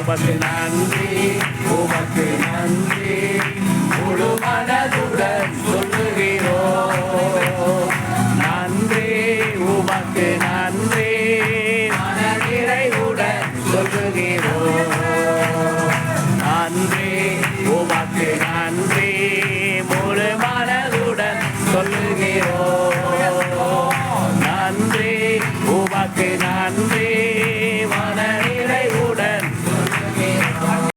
உமக்கு நன்றி உமக்கு நன்றி முழு மனதுடன் சொல்லுகிறோம் நன்றி உமக்கு நன்றி மனநிறைவுடன் சொல்லுகிறோம் நன்றி உமக்கு நன்றி முழு மனதுடன் சொல்லுகிறோம்